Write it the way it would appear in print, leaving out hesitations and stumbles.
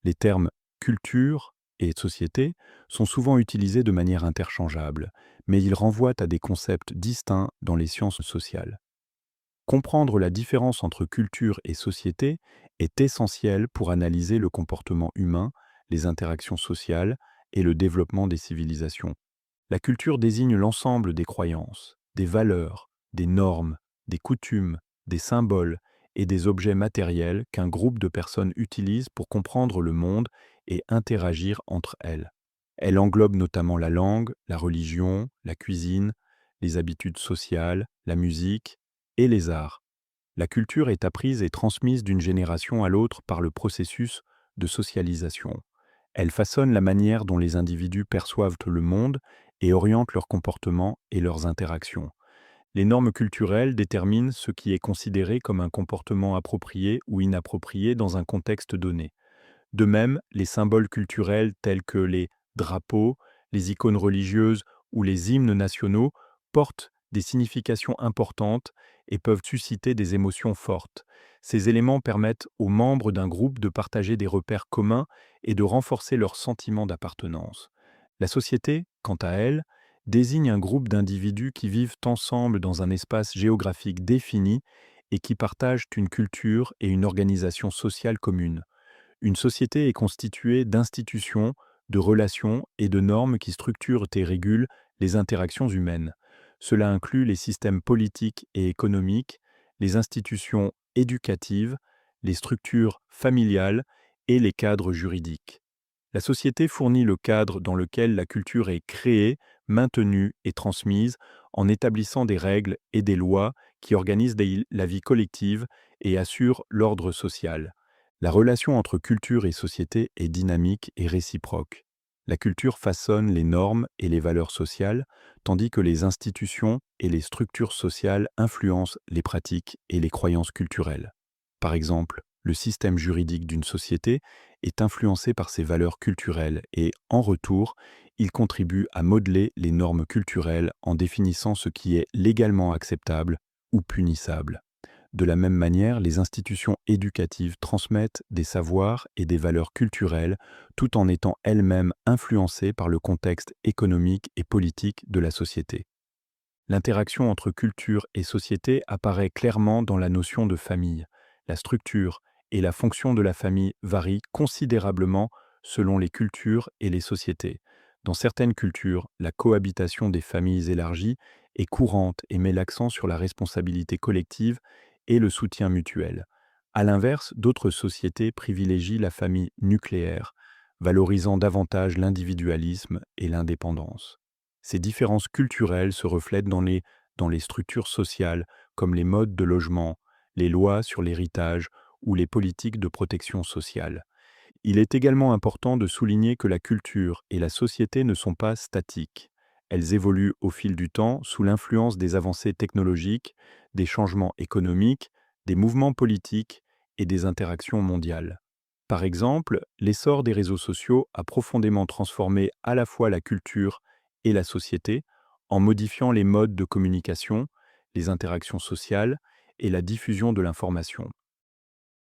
Les termes culture et société sont souvent utilisés de manière interchangeable, mais ils renvoient à des concepts distincts dans les sciences sociales. Comprendre la différence entre culture et société est essentiel pour analyser le comportement humain, les interactions sociales et le développement des civilisations. La culture désigne l'ensemble des croyances, des valeurs, des normes, des coutumes, des symboles et des objets matériels qu'un groupe de personnes utilise pour comprendre le monde et interagir entre elles. Elle englobe notamment la langue, la religion, la cuisine, les habitudes sociales, la musique et les arts. La culture est apprise et transmise d'une génération à l'autre par le processus de socialisation. Elle façonne la manière dont les individus perçoivent le monde et oriente leurs comportements et leurs interactions. Les normes culturelles déterminent ce qui est considéré comme un comportement approprié ou inapproprié dans un contexte donné. De même, les symboles culturels tels que les drapeaux, les icônes religieuses ou les hymnes nationaux portent des significations importantes et peuvent susciter des émotions fortes. Ces éléments permettent aux membres d'un groupe de partager des repères communs et de renforcer leur sentiment d'appartenance. La société, quant à elle, désigne un groupe d'individus qui vivent ensemble dans un espace géographique défini et qui partagent une culture et une organisation sociale commune. Une société est constituée d'institutions, de relations et de normes qui structurent et régulent les interactions humaines. Cela inclut les systèmes politiques et économiques, les institutions éducatives, les structures familiales et les cadres juridiques. La société fournit le cadre dans lequel la culture est créée, maintenue et transmise en établissant des règles et des lois qui organisent la vie collective et assurent l'ordre social. La relation entre culture et société est dynamique et réciproque. La culture façonne les normes et les valeurs sociales, tandis que les institutions et les structures sociales influencent les pratiques et les croyances culturelles. Par exemple, le système juridique d'une société est influencé par ses valeurs culturelles et, en retour, il contribue à modeler les normes culturelles en définissant ce qui est légalement acceptable ou punissable. De la même manière, les institutions éducatives transmettent des savoirs et des valeurs culturelles tout en étant elles-mêmes influencées par le contexte économique et politique de la société. L'interaction entre culture et société apparaît clairement dans la notion de famille. La structure et la fonction de la famille varient considérablement selon les cultures et les sociétés. Dans certaines cultures, la cohabitation des familles élargies est courante et met l'accent sur la responsabilité collective et le soutien mutuel. À l'inverse, d'autres sociétés privilégient la famille nucléaire, valorisant davantage l'individualisme et l'indépendance. Ces différences culturelles se reflètent dans les structures sociales, comme les modes de logement, les lois sur l'héritage ou les politiques de protection sociale. Il est également important de souligner que la culture et la société ne sont pas statiques. Elles évoluent au fil du temps sous l'influence des avancées technologiques, des changements économiques, des mouvements politiques et des interactions mondiales. Par exemple, l'essor des réseaux sociaux a profondément transformé à la fois la culture et la société en modifiant les modes de communication, les interactions sociales et la diffusion de l'information.